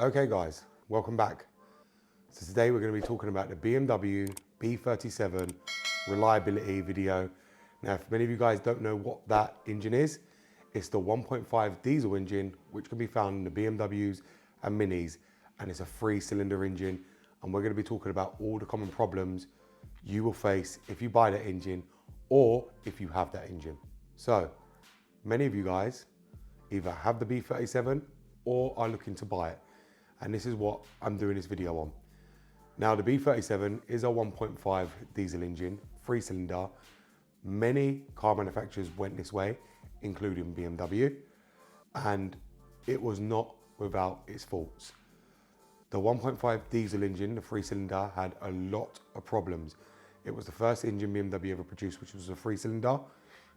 Okay guys, welcome back. So today we're going to be talking about the BMW B37 reliability video. Now if many of you guys don't know what that engine is, it's the 1.5 diesel engine which can be found in the BMWs and Minis, and it's a 3-cylinder engine, and we're going to be talking about all the common problems you will face if you buy that engine or if you have that engine. So many of you guys either have the B37 or are looking to buy it. And this is what I'm doing this video on. Now the B37 is a 1.5 diesel engine, 3-cylinder. Many car manufacturers went this way, including BMW, and it was not without its faults. The 1.5 diesel engine, the 3-cylinder, had a lot of problems. It was the first engine BMW ever produced which was a 3-cylinder,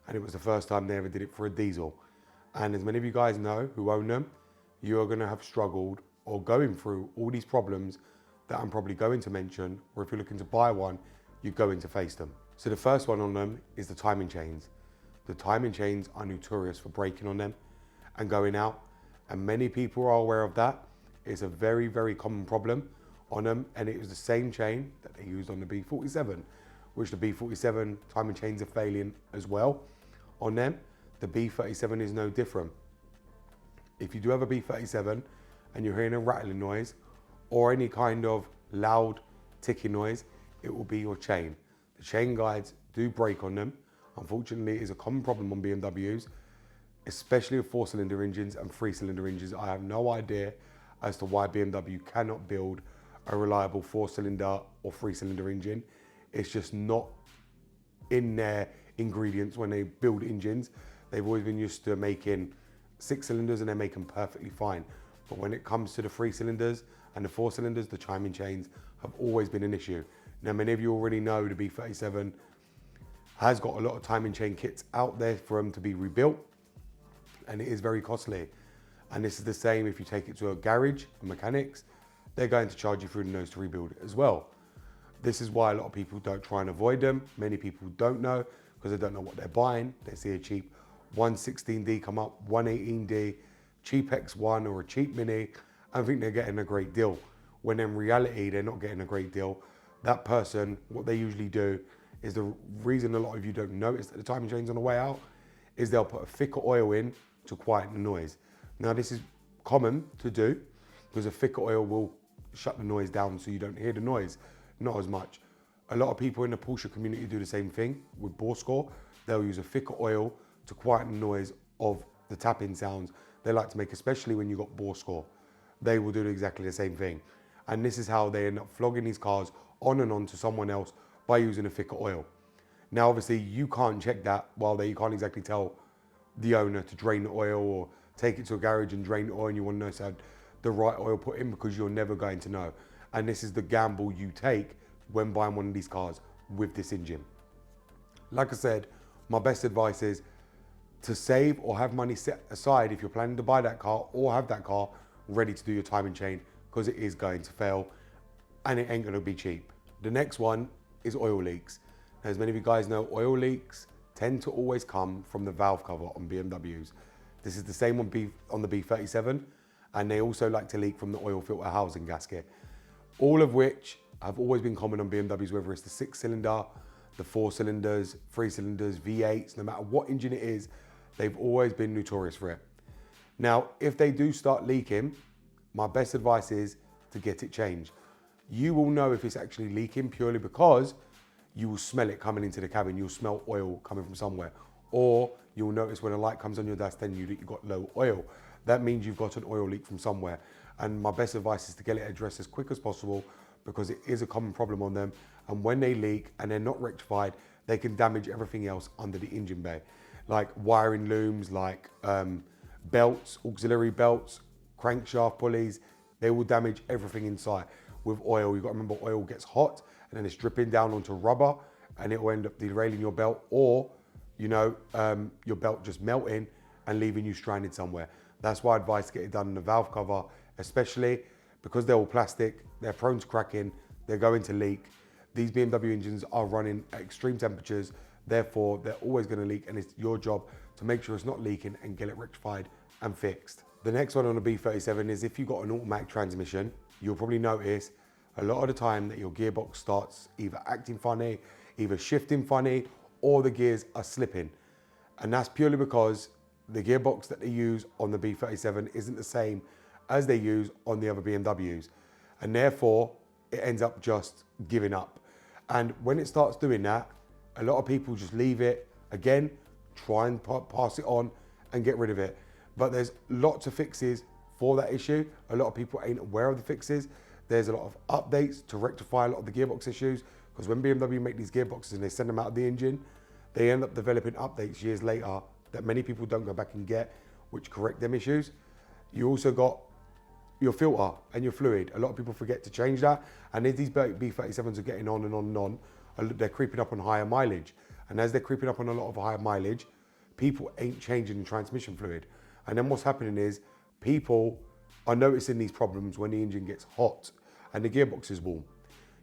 and it was the first time they ever did it for a diesel. And as many of you guys know who own them, you are going to have struggled or going through all these problems that I'm probably going to mention, or if you're looking to buy one, you're going to face them. So the first one on them is the timing chains. The timing chains are notorious for breaking on them and going out, and many people are aware of that. It's a very, very common problem on them, and it was the same chain that they used on the B47, which the B47 timing chains are failing as well on them. The B37 is no different. If you do have a B37 and you're hearing a rattling noise or any kind of loud ticking noise, it will be your chain. The chain guides do break on them. Unfortunately, it is a common problem on BMWs, especially with 4-cylinder engines and 3-cylinder engines. I have no idea as to why BMW cannot build a reliable 4-cylinder or 3-cylinder engine. It's just not in their ingredients when they build engines. They've always been used to making 6 cylinders and they make them perfectly fine. But when it comes to the 3-cylinders and the 4-cylinders, the timing chains have always been an issue. Now, many of you already know the B37 has got a lot of timing chain kits out there for them to be rebuilt, and it is very costly. And this is the same if you take it to a garage, a mechanics, they're going to charge you through the nose to rebuild it as well. This is why a lot of people don't try and avoid them. Many people don't know because they don't know what they're buying. They see a cheap 116D come up, 118D, cheap X1 or a cheap Mini, and think they're getting a great deal. When in reality, they're not getting a great deal. That person, what they usually do is, the reason a lot of you don't notice that the timing chain's on the way out is they'll put a thicker oil in to quieten the noise. Now this is common to do because a thicker oil will shut the noise down so you don't hear the noise, not as much. A lot of people in the Porsche community do the same thing with bore score. They'll use a thicker oil to quieten the noise of the tapping sounds they like to make, especially when you've got bore score. They will do exactly the same thing. And this is how they end up flogging these cars on and on to someone else by using a thicker oil. Now, obviously, you can't check that while you can't exactly tell the owner to drain the oil or take it to a garage and drain the oil, and you want to know if they had the right oil put in, because you're never going to know. And this is the gamble you take when buying one of these cars with this engine. Like I said, my best advice is to save or have money set aside if you're planning to buy that car or have that car ready to do your timing chain, because it is going to fail and it ain't going to be cheap. The next one is oil leaks. As many of you guys know, oil leaks tend to always come from the valve cover on BMWs. This is the same on the B37, and they also like to leak from the oil filter housing gasket. All of which have always been common on BMWs, whether it's the 6-cylinder, the 4-cylinders, 3-cylinders, V8s, no matter what engine it is, they've always been notorious for it. Now, if they do start leaking, my best advice is to get it changed. You will know if it's actually leaking purely because you will smell it coming into the cabin. You'll smell oil coming from somewhere. Or you'll notice when a light comes on your dash telling you that you've got low oil. That means you've got an oil leak from somewhere. And my best advice is to get it addressed as quick as possible, because it is a common problem on them. And when they leak and they're not rectified, they can damage everything else under the engine bay. Like wiring looms, like belts, auxiliary belts, crankshaft pulleys, they will damage everything inside. With oil, you've got to remember, oil gets hot and then it's dripping down onto rubber and it will end up derailing your belt, or your belt just melting and leaving you stranded somewhere. That's why I advise to get it done in the valve cover, especially because they're all plastic, they're prone to cracking, they're going to leak. These BMW engines are running at extreme temperatures, therefore they're always going to leak, and it's your job to make sure it's not leaking and get it rectified and fixed. The next one on the B37 is if you've got an automatic transmission, you'll probably notice a lot of the time that your gearbox starts either acting funny, either shifting funny, or the gears are slipping. And that's purely because the gearbox that they use on the B37 isn't the same as they use on the other BMWs. And therefore, it ends up just giving up. And when it starts doing that, a lot of people just leave it, again, try and pass it on and get rid of it. But there's lots of fixes for that issue. A lot of people ain't aware of the fixes. There's a lot of updates to rectify a lot of the gearbox issues, because when BMW make these gearboxes and they send them out of the engine, they end up developing updates years later that many people don't go back and get, which correct them issues. You also got your filter and your fluid. A lot of people forget to change that. And as these B37s are getting on and on and on, they're creeping up on higher mileage. And as they're creeping up on a lot of higher mileage, people ain't changing the transmission fluid. And then what's happening is people are noticing these problems when the engine gets hot and the gearbox is warm.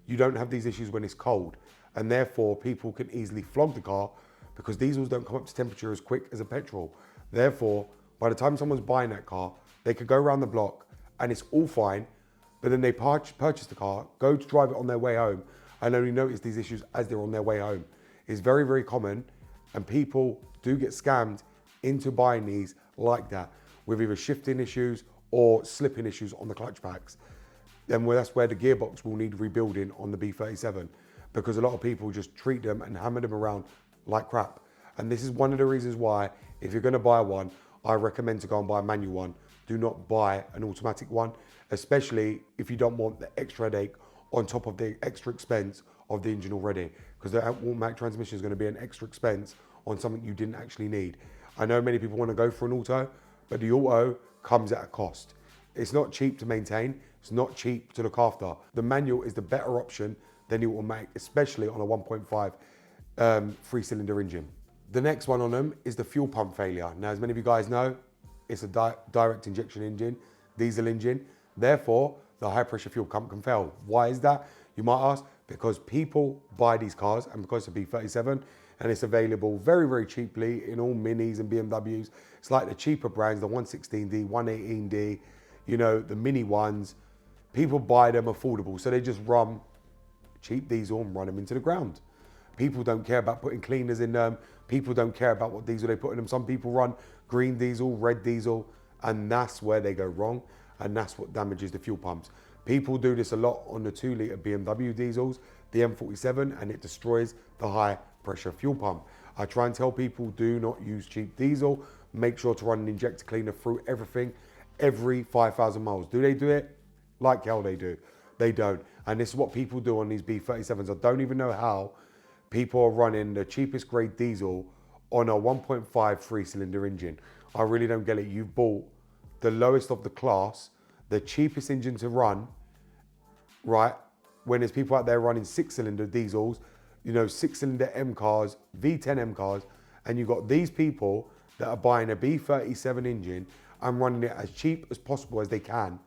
You don't have these issues when it's cold. And therefore people can easily flog the car because diesels don't come up to temperature as quick as a petrol. Therefore, by the time someone's buying that car, they could go around the block and it's all fine, but then they purchase the car, go to drive it on their way home, and only notice these issues as they're on their way home. It's very, very common, and people do get scammed into buying these like that, with either shifting issues or slipping issues on the clutch packs. Then that's where the gearbox will need rebuilding on the B37, because a lot of people just treat them and hammer them around like crap. And this is one of the reasons why, if you're gonna buy one, I recommend to go and buy a manual one. Do not buy an automatic one, especially if you don't want the extra headache on top of the extra expense of the engine already, because the automatic transmission is going to be an extra expense on something you didn't actually need. I know many people want to go for an auto, but the auto comes at a cost. It's not cheap to maintain, it's not cheap to look after. The manual is the better option than the automatic, especially on a 1.5 three-cylinder engine. The next one on them is the fuel pump failure. Now, as many of you guys know, it's a direct injection engine, diesel engine. Therefore, the high pressure fuel pump can fail. Why is that? You might ask. Because people buy these cars, and because it's a B37 and it's available very, very cheaply in all Minis and BMWs. It's like the cheaper brands, the 116D, 118D, you know, the mini ones. People buy them affordable, so they just run cheap diesel and run them into the ground. People don't care about putting cleaners in them. People don't care about what diesel they put in them. Some people run green diesel, red diesel, and that's where they go wrong, and that's what damages the fuel pumps. People do this a lot on the 2-litre BMW diesels, the M47, and it destroys the high pressure fuel pump. I try and tell people, do not use cheap diesel. Make sure to run an injector cleaner through everything every 5,000 miles. Do they do it? Like hell they do. They don't. And this is what people do on these B37s. I don't even know how people are running the cheapest grade diesel on a 1.5 three-cylinder engine. I really don't get it. You've bought the lowest of the class, the cheapest engine to run, right? When there's people out there running 6-cylinder diesels, you know, 6-cylinder M cars, V10 M cars, and you've got these people that are buying a B37 engine and running it as cheap as possible as they can.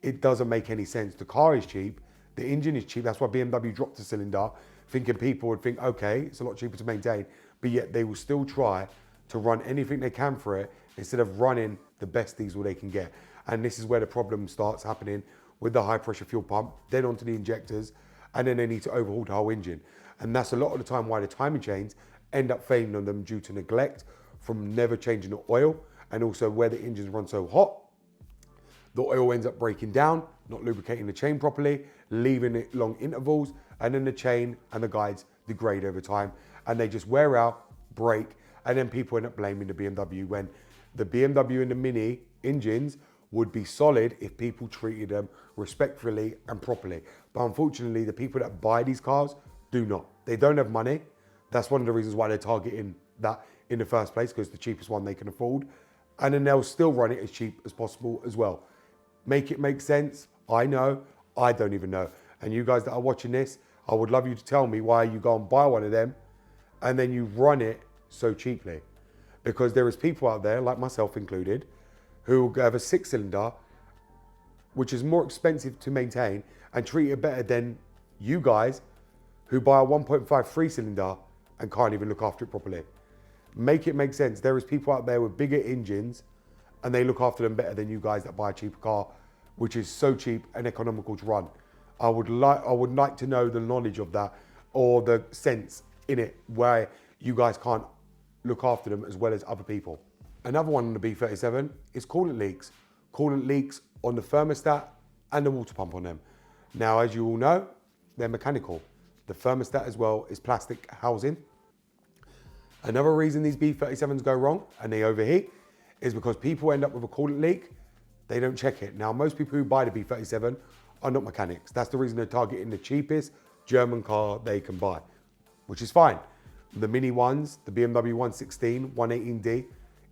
It doesn't make any sense. The car is cheap, the engine is cheap. That's why BMW dropped a cylinder, thinking people would think, okay, it's a lot cheaper to maintain, but yet they will still try to run anything they can for it instead of running the best diesel they can get. And this is where the problem starts happening with the high pressure fuel pump, then onto the injectors, and then they need to overhaul the whole engine. And that's a lot of the time why the timing chains end up failing on them due to neglect from never changing the oil, and also where the engines run so hot, the oil ends up breaking down, not lubricating the chain properly, leaving it long intervals, and then the chain and the guides degrade over time, and they just wear out, break, and then people end up blaming the BMW when the BMW and the Mini engines would be solid if people treated them respectfully and properly. But unfortunately, the people that buy these cars do not. They don't have money. That's one of the reasons why they're targeting that in the first place, because it's the cheapest one they can afford. And then they'll still run it as cheap as possible as well. Make it make sense? I know, I don't even know. And you guys that are watching this, I would love you to tell me why you go and buy one of them and then you run it so cheaply. Because there is people out there, like myself included, who have a 6-cylinder, which is more expensive to maintain, and treat it better than you guys who buy a 1.5 three-cylinder and can't even look after it properly. Make it make sense. There is people out there with bigger engines and they look after them better than you guys that buy a cheaper car, which is so cheap and economical to run. I would like to know the knowledge of that, or the sense in it where you guys can't look after them as well as other people. Another one on the B37 is coolant leaks. Coolant leaks on the thermostat and the water pump on them. Now, as you all know, they're mechanical. The thermostat as well is plastic housing. Another reason these B37s go wrong and they overheat is because people end up with a coolant leak, they don't check it. Now, most people who buy the B37 are not mechanics. That's the reason they're targeting the cheapest German car they can buy, which is fine. The mini ones, the BMW 116, 118D,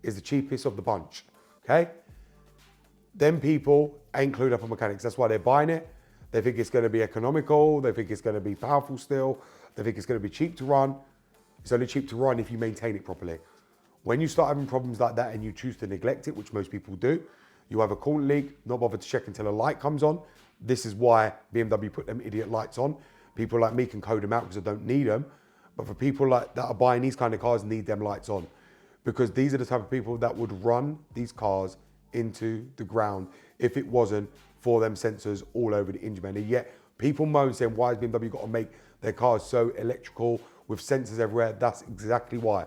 is the cheapest of the bunch, okay? Them people ain't clued up on mechanics. That's why they're buying it. They think it's gonna be economical. They think it's gonna be powerful still. They think it's gonna be cheap to run. It's only cheap to run if you maintain it properly. When you start having problems like that and you choose to neglect it, which most people do, you have a coolant leak, not bother to check until a light comes on. This is why BMW put them idiot lights on. People like me can code them out because I don't need them. But for people like that are buying these kind of cars, need them lights on. Because these are the type of people that would run these cars into the ground if it wasn't for them sensors all over the engine bay. And yet people moan saying, why has BMW got to make their cars so electrical with sensors everywhere? That's exactly why.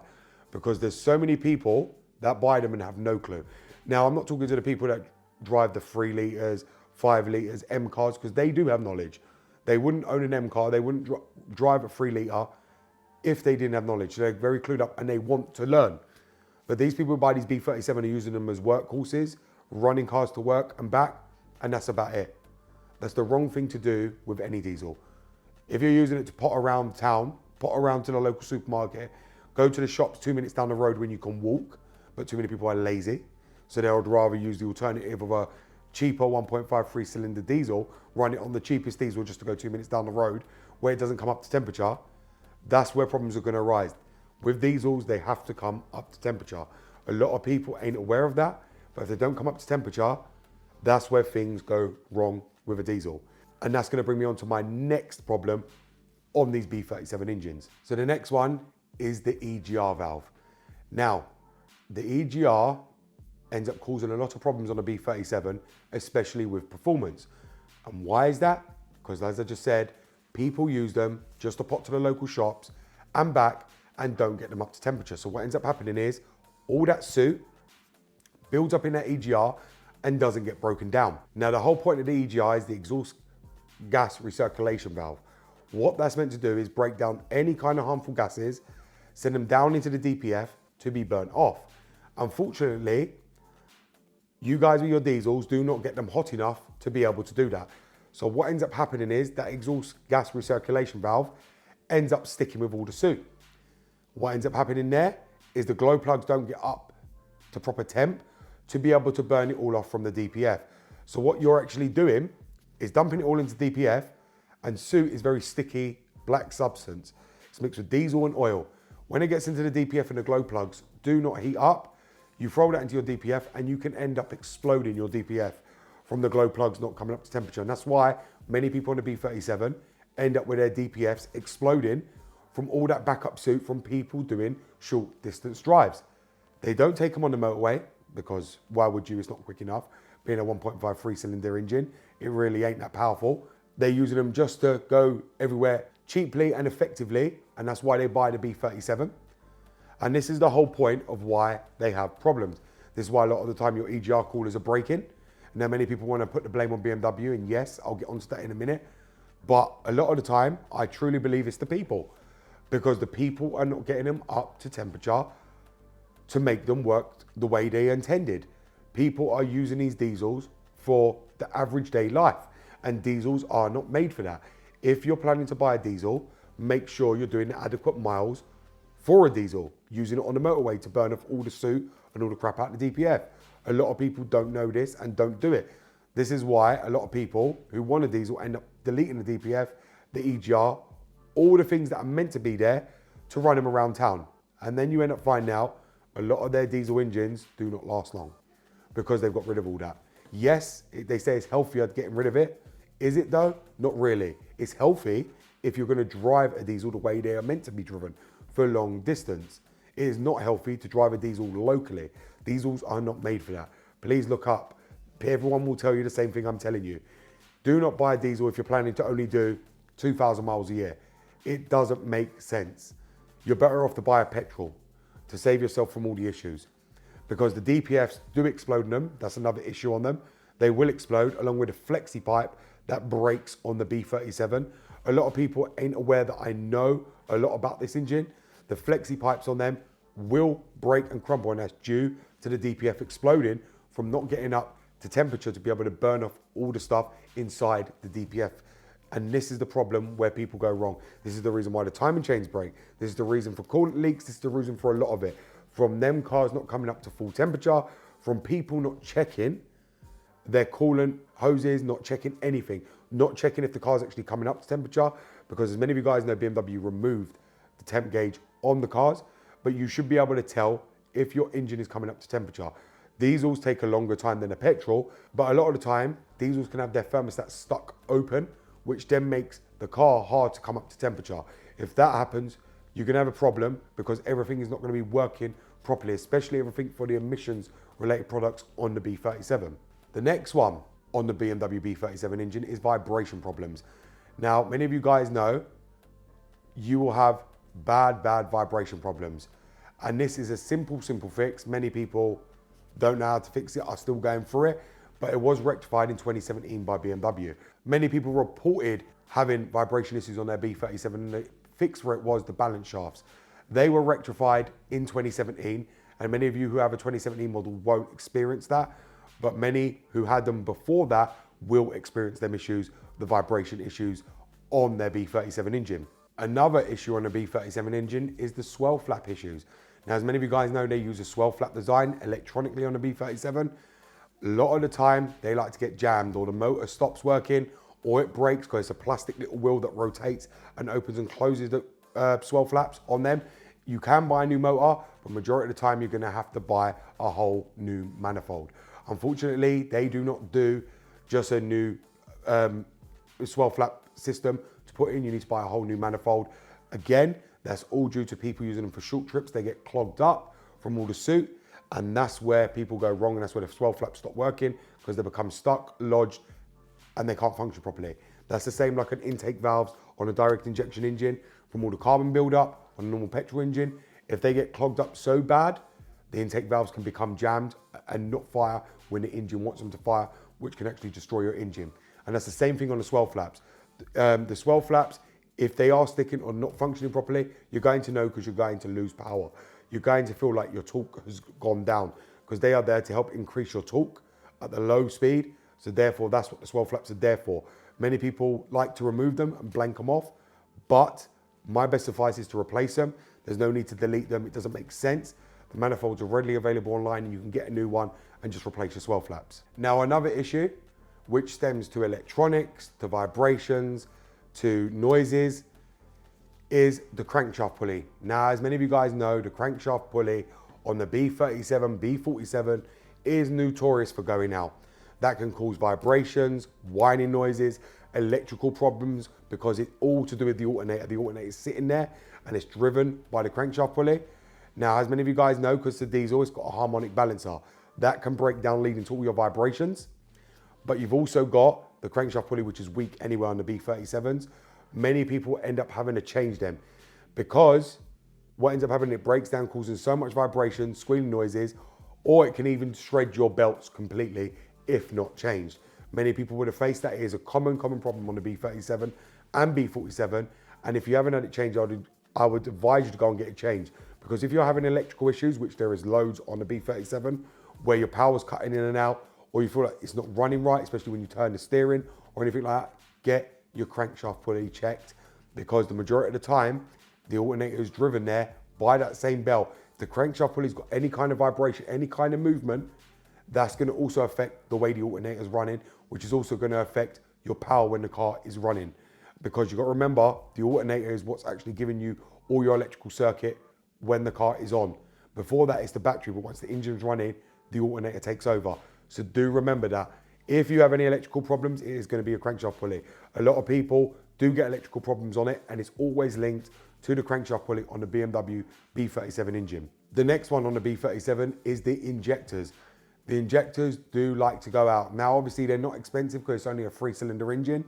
Because there's so many people that buy them and have no clue. Now, I'm not talking to the people that drive the 3 litres, 5 litres, M cars, because they do have knowledge. They wouldn't own an M car, they wouldn't drive a 3 litre if they didn't have knowledge. They're very clued up and they want to learn. But these people who buy these B37 are using them as workhorses, running cars to work and back, and that's about it. That's the wrong thing to do with any diesel. If you're using it to pot around town, pot around to the local supermarket, go to the shops 2 minutes down the road when you can walk, but too many people are lazy. So they would rather use the alternative of a cheaper 1.5 3-cylinder diesel, run it on the cheapest diesel just to go 2 minutes down the road where it doesn't come up to temperature. That's where problems are going to arise. With diesels, they have to come up to temperature. A lot of people ain't aware of that, but if they don't come up to temperature, that's where things go wrong with a diesel. And that's going to bring me on to my next problem on these B37 engines. So the next one is the EGR valve. Now, the EGR ends up causing a lot of problems on a B37, especially with performance. And why is that? Because as I just said, people use them just to pot to the local shops and back and don't get them up to temperature. So what ends up happening is all that soot builds up in that EGR and doesn't get broken down. Now, the whole point of the EGR is the exhaust gas recirculation valve. What that's meant to do is break down any kind of harmful gases, send them down into the DPF to be burnt off. Unfortunately, you guys with your diesels do not get them hot enough to be able to do that. So what ends up happening is that exhaust gas recirculation valve ends up sticking with all the soot. What ends up happening there is the glow plugs don't get up to proper temp to be able to burn it all off from the DPF. So what you're actually doing is dumping it all into DPF, and soot is very sticky black substance. It's mixed with diesel and oil. When it gets into the DPF and the glow plugs do not heat up, you throw that into your DPF and you can end up exploding your DPF from the glow plugs not coming up to temperature. And that's why many people on the B37 end up with their DPFs exploding from all that backup soot from people doing short distance drives. They don't take them on the motorway because why would you? It's not quick enough. Being a 1.5 3-cylinder engine, it really ain't that powerful. They're using them just to go everywhere cheaply and effectively, and that's why they buy the B37. And this is the whole point of why they have problems. This is why a lot of the time your EGR coolers are breaking. Now many people want to put the blame on BMW, and yes, I'll get onto that in a minute. But a lot of the time, I truly believe it's the people, because the people are not getting them up to temperature to make them work the way they intended. People are using these diesels for the average day life, and diesels are not made for that. If you're planning to buy a diesel, make sure you're doing adequate miles for a diesel, using it on the motorway to burn off all the soot and all the crap out of the DPF. A lot of people don't know this and don't do it. This is why a lot of people who want a diesel end up deleting the DPF, the EGR, all the things that are meant to be there to run them around town. And then you end up finding out a lot of their diesel engines do not last long because they've got rid of all that. Yes, they say it's healthier getting rid of it. Is it though? Not really. It's healthy if you're going to drive a diesel the way they are meant to be driven for long distance. It is not healthy to drive a diesel locally. Diesels are not made for that. please look up. Everyone will tell you the same thing I'm telling you. Do not buy a diesel if you're planning to only do 2,000 miles a year. It doesn't make sense. You're better off to buy a petrol to save yourself from all the issues, because the DPFs do explode in them. That's another issue on them. They will explode, along with a flexi pipe that breaks on the B37. A lot of people ain't aware that I know a lot about this engine. The flexi pipes on them will break and crumble, and that's due to the DPF exploding from not getting up to temperature to be able to burn off all the stuff inside the DPF. And this is the problem where people go wrong. This is the reason why the timing chains break. This is the reason for coolant leaks. This is the reason for a lot of it. From them cars not coming up to full temperature, from people not checking their coolant hoses, not checking anything, not checking if the car's actually coming up to temperature, because as many of you guys know, BMW removed the temp gauge on the cars, but you should be able to tell if your engine is coming up to temperature. Diesels take a longer time than a petrol, but a lot of the time, diesels can have their thermostat stuck open, which then makes the car hard to come up to temperature. If that happens, you're gonna have a problem, because everything is not gonna be working properly, especially everything for the emissions related products on the B37. The next one on the BMW B37 engine is vibration problems. Now, many of you guys know you will have bad vibration problems. And this is a simple fix. Many people don't know how to fix it, are still going through it, but it was rectified in 2017 by BMW. Many people reported having vibration issues on their B37, and the fix for it was the balance shafts. They were rectified in 2017, and many of you who have a 2017 model won't experience that, but many who had them before that will experience them issues, the vibration issues on their B37 engine. Another issue on the B37 engine is the swell flap issues. Now, as many of you guys know, they use a swell flap design electronically on the B37. A lot of the time, they like to get jammed, or the motor stops working, or it breaks because it's a plastic little wheel that rotates and opens and closes the swell flaps on them. You can buy a new motor, but majority of the time, you're gonna have to buy a whole new manifold. Unfortunately, they do not do just a new swell flap system to put in. You need to buy a whole new manifold. Again, that's all due to people using them for short trips. They get clogged up from all the soot, and that's where people go wrong, and that's where the swell flaps stop working, because they become stuck, lodged, and they can't function properly. That's the same like an intake valves on a direct injection engine from all the carbon buildup on a normal petrol engine. If they get clogged up so bad, the intake valves can become jammed and not fire when the engine wants them to fire, which can actually destroy your engine. And that's the same thing on the swell flaps. The swell flaps, if they are sticking or not functioning properly, you're going to know, because you're going to lose power. You're going to feel like your torque has gone down, because they are there to help increase your torque at the low speed. So therefore, that's what the swell flaps are there for. Many people like to remove them and blank them off, but my best advice is to replace them. There's no need to delete them. It doesn't make sense. The manifolds are readily available online, and you can get a new one and just replace your swell flaps. Now, another issue which stems to electronics, to vibrations, to noises, is the crankshaft pulley. Now, as many of you guys know, the crankshaft pulley on the B37, B47 is notorious for going out. That can cause vibrations, whining noises, electrical problems, because it's all to do with the alternator. The alternator is sitting there and it's driven by the crankshaft pulley. Now, as many of you guys know, because the diesel, it's got a harmonic balancer. That can break down, leading to all your vibrations. But you've also got the crankshaft pulley, which is weak anyway on the B37s. Many people end up having to change them, because what ends up happening, it breaks down, causing so much vibration, squealing noises, or it can even shred your belts completely if not changed. Many people would have faced that. It is a common problem on the B37 and B47. And if you haven't had it changed, I would advise you to go and get it changed, because if you're having electrical issues, which there is loads on the B37, where your power's cutting in and out, or you feel like it's not running right, especially when you turn the steering or anything like that, get your crankshaft pulley checked, because the majority of the time, the alternator is driven there by that same belt. If the crankshaft pulley's got any kind of vibration, any kind of movement, that's going to also affect the way the alternator is running, which is also going to affect your power when the car is running. Because you've got to remember, the alternator is what's actually giving you all your electrical circuit when the car is on. Before that, it's the battery, but once the engine's running, the alternator takes over. So do remember that. If you have any electrical problems, it is going to be a crankshaft pulley. A lot of people do get electrical problems on it, and it's always linked to the crankshaft pulley on the BMW B37 engine. The next one on the B37 is the injectors. the injectors do like to go out. Now, obviously, they're not expensive because it's only a 3-cylinder engine.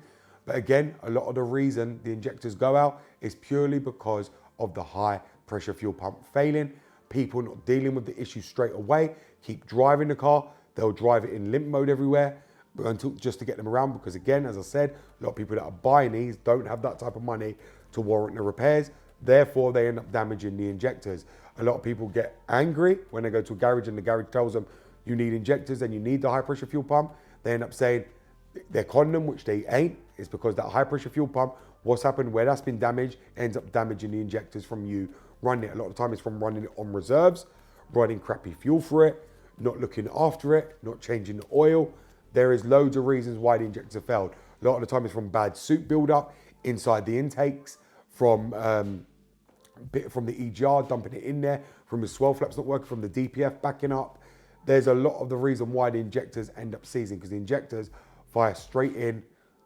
But again, a lot of the reason the injectors go out is purely because of the high pressure fuel pump failing. People not dealing with the issue straight away, keep driving the car. They'll drive it in limp mode everywhere until just to get them around, because again, as I said, a lot of people that are buying these don't have that type of money to warrant the repairs. Therefore, they end up damaging the injectors. A lot of people get angry when they go to a garage and the garage tells them you need injectors and you need the high pressure fuel pump. They end up saying they're conning them, which they ain't. It's because that high pressure fuel pump, what's happened where that's been damaged, ends up damaging the injectors from you running it. A lot of the time it's from running it on reserves, running crappy fuel for it, not looking after it, not changing the oil. There is loads of reasons why the injectors have failed. A lot of the time it's from bad soup buildup inside the intakes, from the EGR dumping it in there, from the swell flaps not working, from the DPF backing up. There's a lot of the reason why the injectors end up seizing, because the injectors fire straight in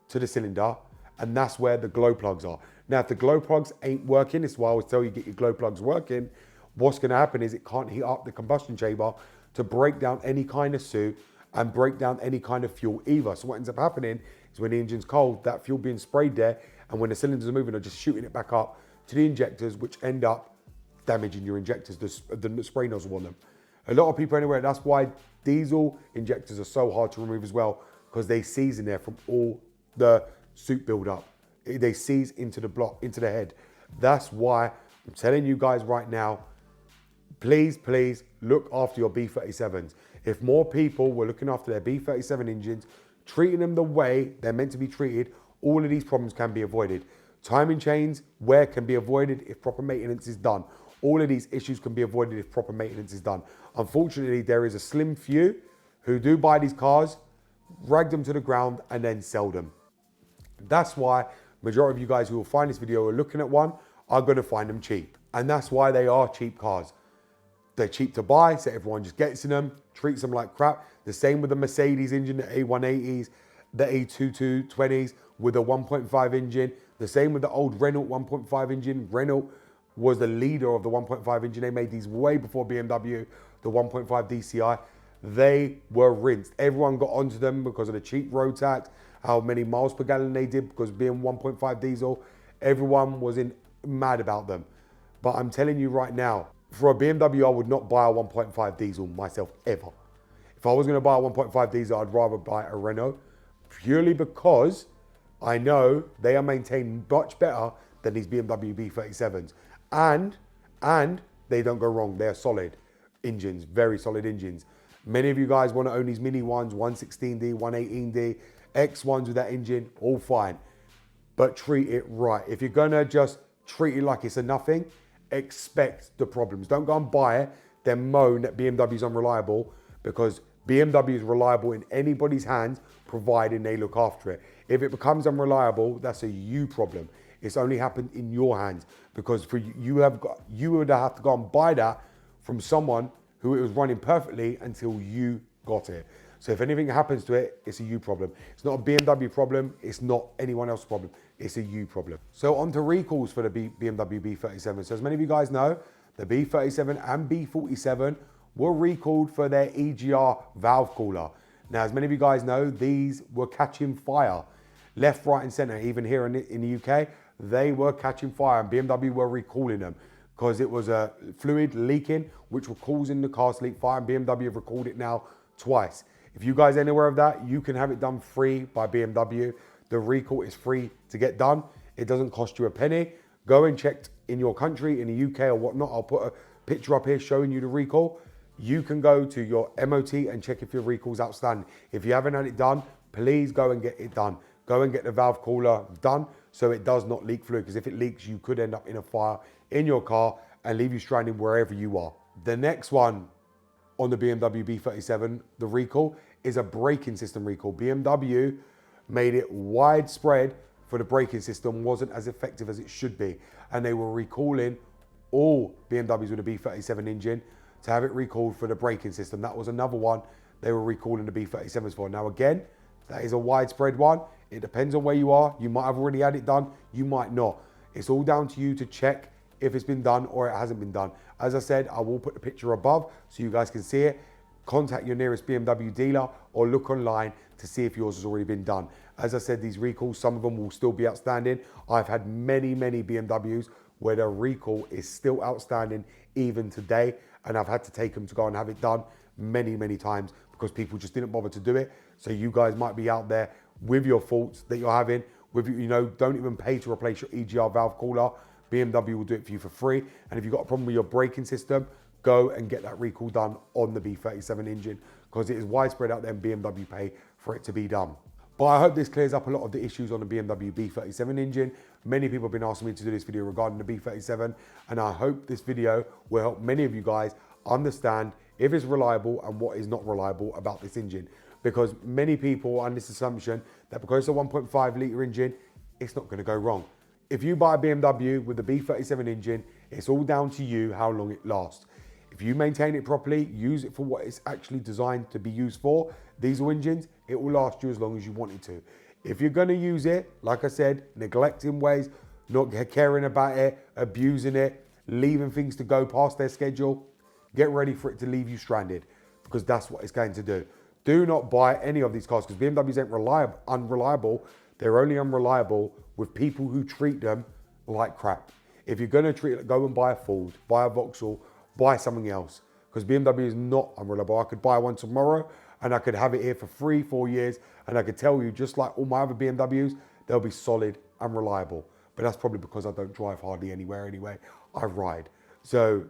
to the cylinder, and that's where the glow plugs are. Now, if the glow plugs ain't working, this is why I always tell you get your glow plugs working. What's going to happen is it can't heat up the combustion chamber to break down any kind of soot and break down any kind of fuel either. So what ends up happening is when the engine's cold, that fuel being sprayed there, and when the cylinders are moving, they're just shooting it back up to the injectors, which end up damaging your injectors, the spray nozzle on them. A lot of people anyway, that's why diesel injectors are so hard to remove as well, because they seize in there from all the soot buildup. They seize into the block, into the head. That's why I'm telling you guys right now, please, please look after your B37s. If more people were looking after their B37 engines, treating them the way they're meant to be treated, all of these problems can be avoided. Timing chains, wear can be avoided if proper maintenance is done. All of these issues can be avoided if proper maintenance is done. Unfortunately, there is a slim few who do buy these cars, drag them to the ground, and then sell them. That's why majority of you guys who will find this video are looking at one are going to find them cheap. And that's why they are cheap cars. They're cheap to buy, so everyone just gets in them, treats them like crap. The same with the Mercedes engine, the A180s, the A220s with a 1.5 engine. The same with the old Renault 1.5 engine. Renault was the leader of the 1.5 engine. They made these way before BMW, the 1.5 DCI. They were rinsed. Everyone got onto them because of the cheap road tax, how many miles per gallon they did, because being 1.5 diesel, everyone was mad about them. But I'm telling you right now, for a BMW, I would not buy a 1.5 diesel myself ever. If I was going to buy a 1.5 diesel, I'd rather buy a Renault, purely because I know they are maintained much better than these BMW B37s. And they don't go wrong. They're solid engines, very solid engines. Many of you guys want to own these mini ones, 116D, 118D, X ones with that engine, all fine. But treat it right. If you're going to just treat it like it's a nothing, expect the problems. Don't go and buy it, then moan that BMW is unreliable, because BMW is reliable in anybody's hands, providing they look after it. If it becomes unreliable, that's a you problem. It's only happened in your hands, because for you would have to go and buy that from someone who it was running perfectly until you got it. So if anything happens to it, it's a you problem. It's not a BMW problem. It's not anyone else's problem. It's a you problem. So on to recalls for the BMW B37. So as many of you guys know, the B37 and B47 were recalled for their EGR valve cooler. Now, as many of you guys know, these were catching fire. Left, right, and center. Even here in the UK, they were catching fire, and BMW were recalling them because it was a fluid leaking, which were causing the car to leak fire, and BMW have recalled it now twice. If you guys ain't aware of that, you can have it done free by BMW. The recall is free to get done. It doesn't cost you a penny. Go and check in your country, in the UK or whatnot. I'll put a picture up here showing you the recall. You can go to your MOT and check if your recall's outstanding. If you haven't had it done, please go and get it done. Go and get the valve cooler done so it does not leak fluid, because if it leaks, you could end up in a fire in your car and leave you stranded wherever you are. The next one on the BMW B37, the recall, is a braking system recall. BMW made it widespread for the braking system wasn't as effective as it should be, and they were recalling all BMWs with a B37 engine to have it recalled for the braking system. That was another one they were recalling the B37s for. Now again, that is a widespread one. It depends on where you are. You might have already had it done, you might not. It's all down to you to check if it's been done or it hasn't been done. As I said, I will put the picture above so you guys can see it. contact your nearest BMW dealer or look online to see if yours has already been done. As I said, these recalls, some of them will still be outstanding. I've had many BMWs where the recall is still outstanding even today, and I've had to take them to go and have it done many times because people just didn't bother to do it. So you guys might be out there with your faults that you're having, with, you know, don't even pay to replace your EGR valve cooler. BMW will do it for you for free. And if you've got a problem with your braking system, go and get that recall done on the B37 engine, because it is widespread out there and BMW pay for it to be done. But I hope this clears up a lot of the issues on the BMW B37 engine. Many people have been asking me to do this video regarding the B37, and I hope this video will help many of you guys understand if it's reliable and what is not reliable about this engine. Because many people are under this assumption that because it's a 1.5 litre engine, it's not going to go wrong. If you buy a BMW with the B37 engine, it's all down to you how long it lasts. If you maintain it properly, use it for what it's actually designed to be used for, diesel engines, it will last you as long as you want it to. If you're going to use it, like I said, neglecting ways, not caring about it, abusing it, leaving things to go past their schedule, get ready for it to leave you stranded, because that's what it's going to do. Do not buy any of these cars, because BMWs ain't unreliable. They're only unreliable with people who treat them like crap. If you're going to treat it, go and buy a Ford, buy a Vauxhall, buy something else, because BMW is not unreliable. I could buy one tomorrow and I could have it here for 3-4 years, and I could tell you, just like all my other BMWs, they'll be solid and reliable. But that's probably because I don't drive hardly anywhere anyway. I ride. So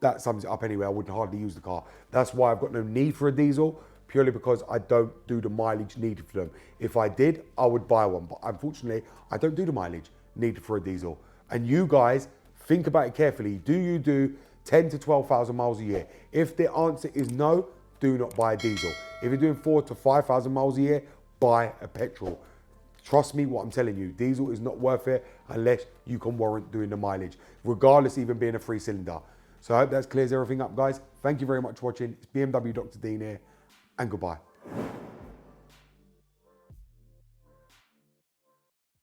that sums it up anyway. I wouldn't hardly use the car. That's why I've got no need for a diesel, purely because I don't do the mileage needed for them. If I did, I would buy one. But unfortunately, I don't do the mileage needed for a diesel. And you guys, think about it carefully. Do you do 10 to 12,000 miles a year? If the answer is no, do not buy a diesel. If you're doing 4,000 to 5,000 miles a year, buy a petrol. Trust me what I'm telling you, diesel is not worth it unless you can warrant doing the mileage, regardless even being a 3-cylinder. So I hope that clears everything up, guys. Thank you very much for watching. It's BMW Dr. Dean here, and goodbye.